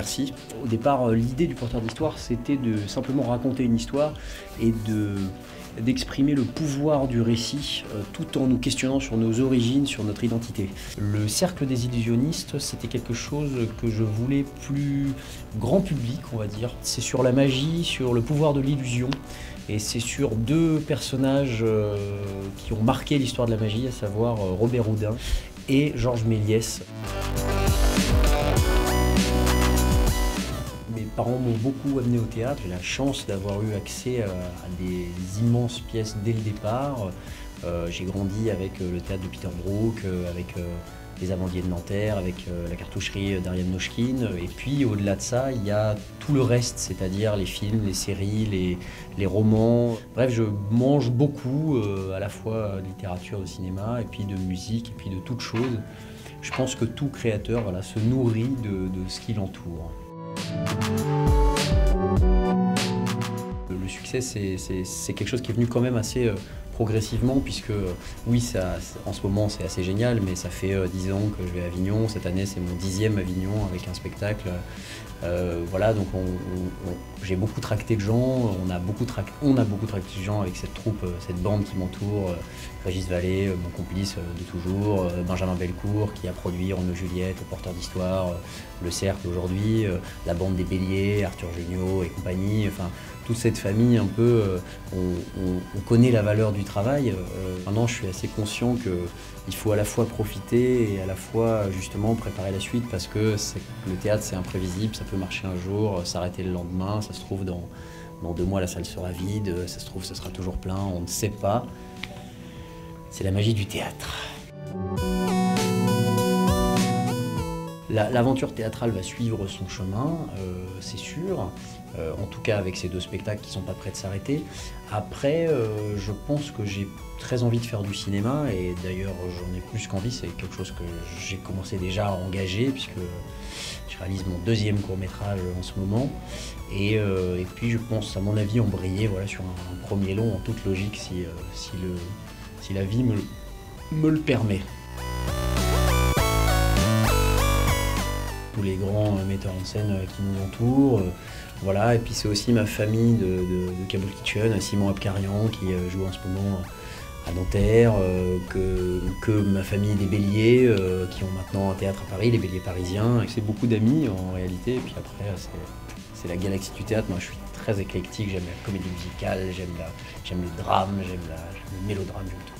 Bercy. Au départ, l'idée du porteur d'histoire, c'était de simplement raconter une histoire et d'exprimer le pouvoir du récit tout en nous questionnant sur nos origines, sur notre identité. Le Cercle des illusionnistes, c'était quelque chose que je voulais plus grand public, on va dire. C'est sur la magie, sur le pouvoir de l'illusion, et c'est sur deux personnages qui ont marqué l'histoire de la magie, à savoir Robert Houdin et Georges Méliès. Mes parents m'ont beaucoup amené au théâtre. J'ai la chance d'avoir eu accès à des immenses pièces dès le départ. J'ai grandi avec le théâtre de Peter Brook, avec les Amandiers de Nanterre, avec la cartoucherie d'Ariane Mnouchkine. Et puis au-delà de ça, il y a tout le reste, c'est-à-dire les films, les séries, les romans. Bref, je mange beaucoup, à la fois de littérature, de cinéma, et puis de musique, et puis de toutes choses. Je pense que tout créateur, voilà, se nourrit de ce qui l'entoure. Le succès, c'est quelque chose qui est venu quand même assez progressivement, puisque oui, en ce moment c'est assez génial, mais ça fait 10 ans que je vais à Avignon. Cette année c'est mon 10e Avignon avec un spectacle. Voilà, donc j'ai beaucoup tracté de gens, on a beaucoup tracté de gens avec cette troupe, cette bande qui m'entoure. Régis Vallée, mon complice de toujours, Benjamin Bellecourt qui a produit Roméo et Juliette, Le Porteur d'Histoire, Le Cercle aujourd'hui, la bande des Béliers, Arthur Jugnot et compagnie. Enfin, toute cette famille un peu, on connaît la valeur du travail. Maintenant, je suis assez conscient qu'il faut à la fois profiter et à la fois justement préparer la suite, parce que le théâtre c'est imprévisible, ça peut marcher un jour, s'arrêter le lendemain, ça se trouve dans 2 mois la salle sera vide, ça se trouve ça sera toujours plein, on ne sait pas. C'est la magie du théâtre. L'aventure théâtrale va suivre son chemin, c'est sûr, en tout cas avec ces 2 spectacles qui ne sont pas prêts de s'arrêter. Après, je pense que j'ai très envie de faire du cinéma, et d'ailleurs j'en ai plus qu'envie, c'est quelque chose que j'ai commencé déjà à engager, puisque je réalise mon 2e court-métrage en ce moment. Et puis je pense, à mon avis, embrayer voilà, sur un premier long en toute logique, si la vie me le permet. Tous les grands metteurs en scène qui nous entourent, voilà. Et puis c'est aussi ma famille de Kaboul Kitchen, Simon Abkarian qui joue en ce moment à Nanterre, que ma famille des Béliers qui ont maintenant un théâtre à Paris, les Béliers parisiens. C'est beaucoup d'amis en réalité, et puis après c'est la galaxie du théâtre. Moi je suis très éclectique, j'aime la comédie musicale, j'aime le drame, j'aime le mélodrame, j'aime tout.